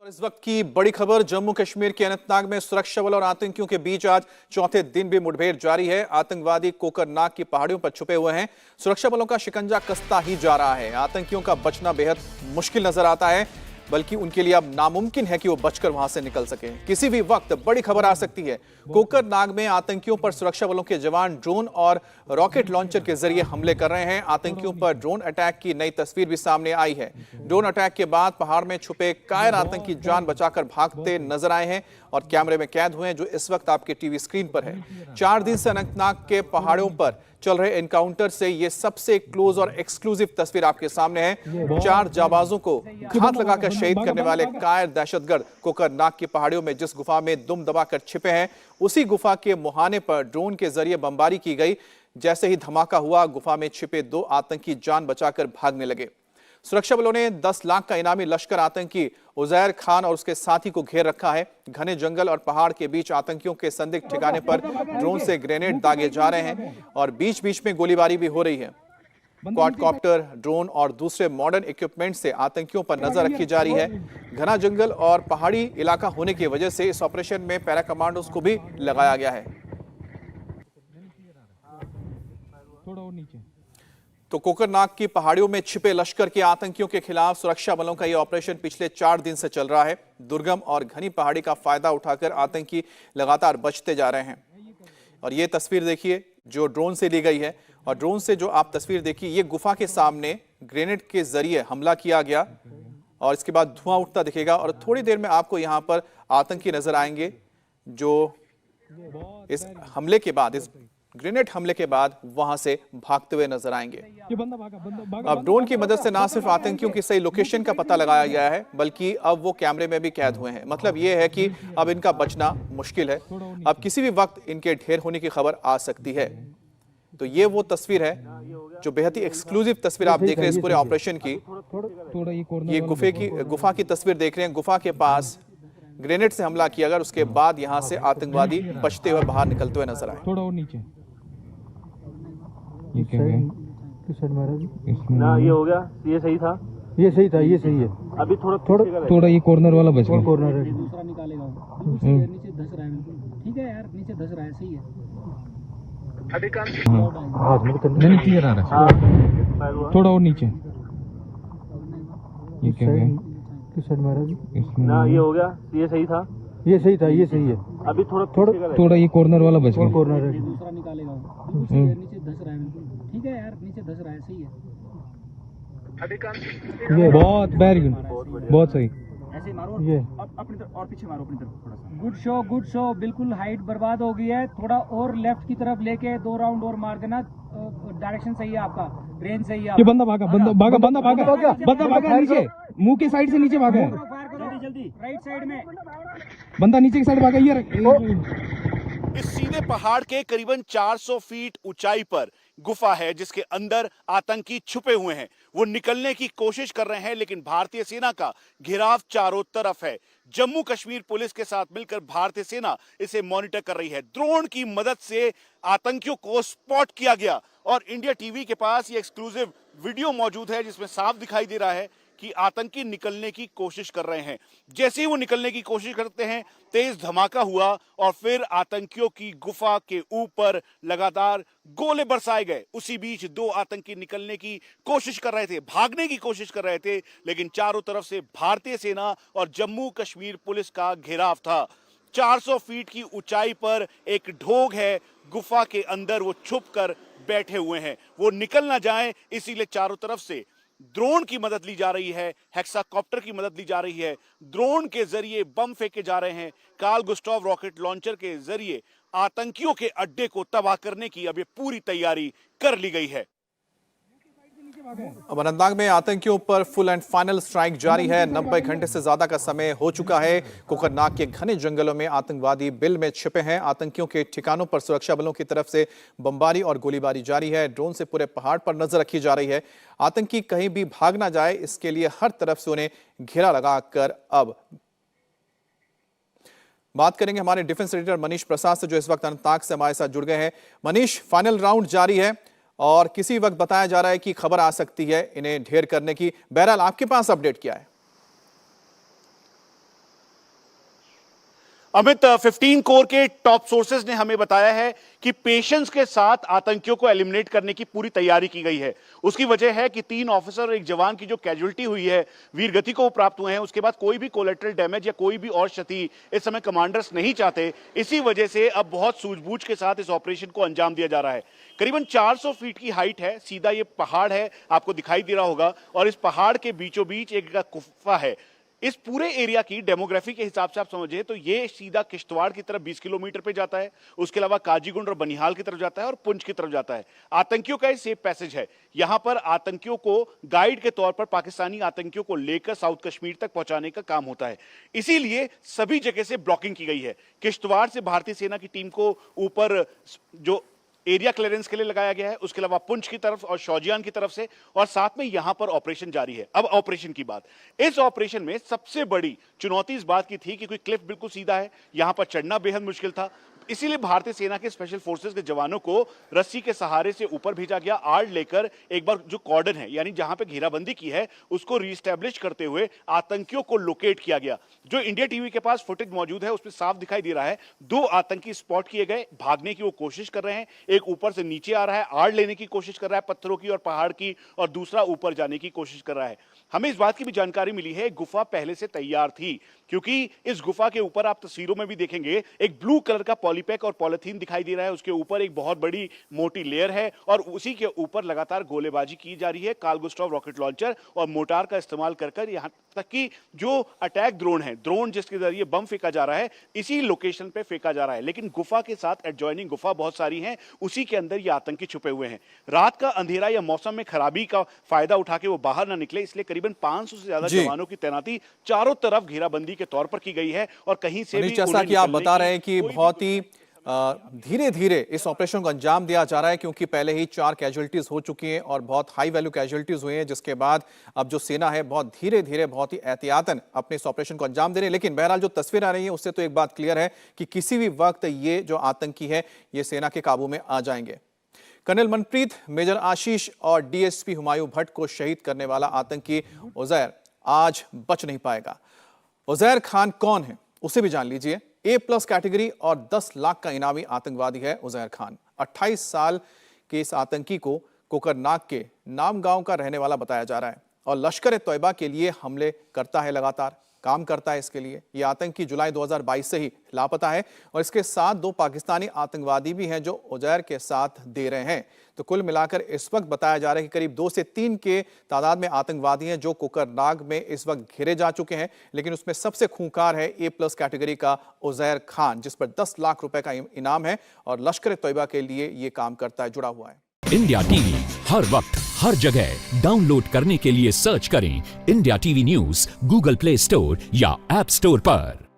इस वक्त की बड़ी खबर, जम्मू कश्मीर के अनंतनाग में सुरक्षा बल और आतंकियों के बीच आज चौथे दिन भी मुठभेड़ जारी है। आतंकवादी कोकरनाग की पहाड़ियों पर छुपे हुए हैं। सुरक्षा बलों का शिकंजा कसता ही जा रहा है। आतंकियों का बचना बेहद मुश्किल नजर आता है, बल्कि उनके लिए अब नामुमकिन है कि वो बचकर वहां से निकल सके। किसी भी वक्त बड़ी खबर आ सकती है। कोकरनाग में आतंकियों पर सुरक्षा बलों के जवान ड्रोन और रॉकेट लॉन्चर के जरिए हमले कर रहे हैं। आतंकियों पर ड्रोन अटैक की नई तस्वीर भी सामने आई है। ड्रोन अटैक के बाद पहाड़ में छुपे कायर आतंकी जान बचाकर भागते नजर आए हैं और कैमरे में कैद हुए हैं, जो इस वक्त आपके टीवी स्क्रीन पर है। 4 दिन से अनंतनाग के पहाड़ों पर चल रहे एनकाउंटर से ये सबसे क्लोज और एक्सक्लूसिव तस्वीर आपके सामने है। 4 जाबाजों को घात लगाकर शहीद करने वाले कायर दहशतगर्द कोकरनाग की पहाड़ियों में जिस गुफा में दुम दबाकर छिपे हैं, उसी गुफा के मुहाने पर ड्रोन के जरिए बमबारी की गई। जैसे ही धमाका हुआ, गुफा में छिपे 2 आतंकी जान बचाकर भागने लगे। सुरक्षा बलों ने 10 लाख का इनामी लश्कर आतंकी उजैर खान और उसके साथी को घेर रखा है। घने जंगल और पहाड़ के बीच आतंकियों के संदिग्ध ठिकाने पर ड्रोन से ग्रेनेड दागे जा रहे हैं और बीच बीच में गोलीबारी भी हो रही है। क्वाडकॉप्टर, ड्रोन और दूसरे मॉडर्न इक्विपमेंट से आतंकियों पर नजर रखी जा रही है। घना जंगल और पहाड़ी इलाका होने की वजह से इस ऑपरेशन में पैरा कमांडोज को भी लगाया गया है। तो कोकरनाग की पहाड़ियों में छिपे लश्कर के आतंकियों के खिलाफ सुरक्षा बलों का यह ऑपरेशन पिछले 4 दिन से चल रहा है। दुर्गम और घनी पहाड़ी का फायदा उठाकर आतंकी लगातार बचते जा रहे हैं। और ये तस्वीर देखिए जो ड्रोन से ली गई है, और ड्रोन से जो आप तस्वीर देखिए, ये गुफा के सामने ग्रेनेड के जरिए हमला किया गया और इसके बाद धुआं उठता दिखेगा और थोड़ी देर में आपको यहां पर आतंकी नजर आएंगे जो इस हमले के बाद, इस ग्रेनेड हमले के बाद वहां से भागते हुए नजर आएंगे। अब ड्रोन की मदद से ना सिर्फ आतंकियों की सही लोकेशन का पता लगाया गया है, बल्कि अब वो कैमरे में भी कैद हुए हैं। मतलब ये है कि अब इनका बचना मुश्किल है। अब किसी भी वक्त इनके ढेर होने की खबर आ सकती है। तो ये वो तस्वीर है जो बेहद ही एक्सक्लूसिव तस्वीर आप देख रहे हैं इस पूरे ऑपरेशन की। ये गुफा की तस्वीर देख रहे हैं। गुफा के पास ग्रेनेड से हमला किया गया, उसके बाद यहां से आतंकवादी बचते हुए बाहर निकलते हुए नजर आए। थोड़ा और नीचे ये क्या है? ना ये हो गया, ये सही था, ये सही था, ये सही है। अभी थोड़ा ये कॉर्नर वाला बच गया। कॉर्नर है, दूसरा निकालेगा नीचे धस रहा है बिल्कुल। ठीक है यार, नीचे धस रहा है, सही है। हाथ में तो नहीं क्लियर आ रहा है। थोड़ा और नीचे ये क्या है? किस साइड मारा? ना ये हो गया, ये सही था, ये सही था, ये सही है। अभी थोड़ा ये कॉर्नर वाला बच गया। कॉर्नर है, दूसरा निकालेगा नीचे धस रहा है बिल्कुल। ठीक है यार, नीचे धस रहा है, सही है। ये बहुत वेरी गुड, बहुत सही। ऐसे मारो, ये अपनी तरफ और पीछे मारो, अपनी तरफ थोड़ा सा। Good show. बिल्कुल हाइट बर्बाद हो गई है। थोड़ा और लेफ्ट की तरफ लेके 2 राउंड और मार देना। डायरेक्शन सही है आपका, रेंज सही है। ये बंदा भागा नीचे, मुंह के साइड से नीचे भागा। जल्दी राइट साइड में बंदा नीचे की साइड भागा। ये इस सीधे पहाड़ के करीबन 400 फीट ऊंचाई पर गुफा है जिसके अंदर आतंकी छुपे हुए हैं। वो निकलने की कोशिश कर रहे हैं, लेकिन भारतीय सेना का घेराव चारों तरफ है। जम्मू कश्मीर पुलिस के साथ मिलकर भारतीय सेना इसे मॉनिटर कर रही है। ड्रोन की मदद से आतंकियों को स्पॉट किया गया और इंडिया टीवी के पास ये एक्सक्लूसिव वीडियो मौजूद है जिसमें साफ दिखाई दे रहा है कि आतंकी निकलने की कोशिश कर रहे हैं। जैसे ही वो निकलने की कोशिश करते हैं, तेज धमाका हुआ और फिर आतंकियों की गुफा के ऊपर लगातार गोले बरसाए गए। उसी बीच 2 आतंकी निकलने की कोशिश कर रहे थे, भागने की कोशिश कर रहे थे, लेकिन चारों तरफ से भारतीय सेना और जम्मू कश्मीर पुलिस का घेराव था। 400 फीट की ऊंचाई पर एक ढोग है, गुफा के अंदर वो छुप कर बैठे हुए हैं। वो निकल ना जाए, इसीलिए चारों तरफ से ड्रोन की मदद ली जा रही है, हेक्साकॉप्टर की मदद ली जा रही है। ड्रोन के जरिए बम फेंके जा रहे हैं। कार्ल गुस्टाव रॉकेट लॉन्चर के जरिए आतंकियों के अड्डे को तबाह करने की अब ये पूरी तैयारी कर ली गई है। अब अनंतनाग में आतंकियों पर फुल एंड फाइनल स्ट्राइक जारी है। 90 घंटे से ज्यादा का समय हो चुका है। कोकरनाग के घने जंगलों में आतंकवादी बिल में छिपे हैं। आतंकियों के ठिकानों पर सुरक्षा बलों की तरफ से बमबारी और गोलीबारी जारी है। ड्रोन से पूरे पहाड़ पर नजर रखी जा रही है। आतंकी कहीं भी भाग ना जाए, इसके लिए हर तरफ से उन्हें घेरा लगाकर अब बात करेंगे हमारे डिफेंस एडिटर मनीष प्रसाद से, जो इस वक्त अनंतनाग से हमारे साथ जुड़ गए हैं। मनीष, फाइनल राउंड जारी है और किसी वक्त बताया जा रहा है कि खबर आ सकती है इन्हें ढेर करने की। बहरहाल आपके पास अपडेट क्या है? अमित, 15 कोर के टॉप सोर्सेज ने हमें बताया है कि पेशेंस के साथ आतंकियों को एलिमिनेट करने की पूरी तैयारी की गई है। उसकी वजह है कि 3 ऑफिसर और एक जवान की जो कैजुअलिटी हुई है, वीरगति को प्राप्त हुए हैं, उसके बाद कोई भी कोलेटरल डैमेज या कोई भी और क्षति इस समय कमांडर्स नहीं चाहते। इसी वजह से अब बहुत सूझबूझ के साथ इस ऑपरेशन को अंजाम दिया जा रहा है। करीबन 400 फीट की हाइट है, सीधा ये पहाड़ है, आपको दिखाई दे रहा होगा, और इस पहाड़ के बीचों बीच एक गुफा है। इस पूरे एरिया की डेमोग्राफी के हिसाब से आप समझिए तो ये सीधा किश्तवाड़ की तरफ 20 किलोमीटर पे जाता है, उसके अलावा काजीगुंड और बनिहाल की तरफ जाता है और पुंछ की तरफ जाता है। आतंकियों का ये सेफ पैसेज है। यहां पर आतंकियों को गाइड के तौर पर पाकिस्तानी आतंकियों को लेकर साउथ कश्मीर तक पहुंचाने का काम होता है। इसीलिए सभी जगह से ब्लॉकिंग की गई है। किश्तवाड़ से भारतीय सेना की टीम को ऊपर जो एरिया क्लियरेंस के लिए लगाया गया है, उसके अलावा पुंछ की तरफ और शौजियान की तरफ से, और साथ में यहां पर ऑपरेशन जारी है। अब ऑपरेशन की बात, इस ऑपरेशन में सबसे बड़ी चुनौती इस बात की थी कि कोई क्लिफ बिल्कुल सीधा है, यहां पर चढ़ना बेहद मुश्किल था। इसीलिए भारतीय सेना के स्पेशल फोर्सेस के जवानों को रस्सी के सहारे से ऊपर भेजा गया। आड़ लेकर एक बार जो कॉर्डन है, यानी जहां पे घेराबंदी की है, उसको रीस्टैब्लिश करते हुए आतंकियों को लोकेट किया गया। जो इंडिया टीवी के पास फुटेज मौजूद है उसमें साफ दिखाई दे रहा है 2 आतंकी स्पॉट किए गए, भागने की वो कोशिश कर रहे हैं। एक ऊपर से नीचे आ रहा है, आड़ लेने की कोशिश कर रहा है पत्थरों की और पहाड़ की, और दूसरा ऊपर जाने की कोशिश कर रहा है। हमें इस बात की भी जानकारी मिली है गुफा पहले से तैयार थी, क्योंकि इस गुफा के ऊपर आप तस्वीरों में भी देखेंगे एक ब्लू कलर का पॉलीपैक और पॉलिथीन दिखाई दे रहा है। उसके ऊपर एक बहुत बड़ी मोटी लेयर है और उसी के ऊपर लगातार गोलेबाजी की जा रही है। कार्ल गुस्टाव रॉकेट लॉन्चर और मोर्टार का इस्तेमाल कर यहां तक कि जो अटैक ड्रोन है, ड्रोन जिसके जरिए बम फेंका जा रहा है, इसी लोकेशन पे फेंका जा रहा है। लेकिन गुफा के साथ एडजॉइनिंग गुफा बहुत सारी हैं, उसी के अंदर ये आतंकी छुपे हुए हैं। रात का अंधेरा या मौसम में खराबी का फायदा उठा के वो बाहर ना निकले, इसलिए करीबन 500 से ज्यादा जवानों की तैनाती चारों तरफ घेराबंदी के तौर पर की गई है। और कहीं से भी जैसा कि आप बता रहे हैं कि बहुत ही धीरे धीरे इस ऑपरेशन को अंजाम दिया जा रहा है, क्योंकि पहले ही 4 कैजुअलिटीज हो चुकी हैं और बहुत हाई वैल्यू कैजुअलिटीज हुई हैं, जिसके बाद अब जो सेना है बहुत धीरे धीरे बहुत ही एहतियातन अपने इस ऑपरेशन को अंजाम दे रही है। लेकिन बहरहाल जो तस्वीर आ रही है उससे तो एक बात क्लियर है कि किसी भी वक्त ये जो आतंकी है ये सेना के काबू में आ जाएंगे। कर्नल मनप्रीत, मेजर आशीष और डीएसपी हुमायूं भट्ट को शहीद करने वाला आतंकी उजैर आज बच नहीं पाएगा। उजैर खान कौन है उसे भी जान लीजिए। A+ कैटेगरी और 10 लाख का इनामी आतंकवादी है उजैर खान। 28 साल के इस आतंकी को कोकरनाग के नाम गांव का रहने वाला बताया जा रहा है और लश्कर-ए-तौयबा के लिए हमले करता है, लगातार काम करता है इसके लिए। ये आतंकी जुलाई 2022 से ही लापता है और इसके साथ 2 पाकिस्तानी आतंकवादी भी हैं जो उजैर के साथ दे रहे हैं। तो कुल मिलाकर इस वक्त बताया जा रहा है कि करीब 2 से 3 के तादाद में आतंकवादी हैं जो कोकरनाग में इस वक्त घेरे जा चुके हैं। लेकिन उसमें सबसे खूंखार है A+ कैटेगरी का उजैर खान, जिस पर 10 लाख रुपए का इनाम है और लश्कर-ए-तौयबा के लिए ये काम करता है, जुड़ा हुआ है। इंडिया टीवी हर वक्त हर जगह डाउनलोड करने के लिए सर्च करें India TV news Google play store या ऐप स्टोर पर।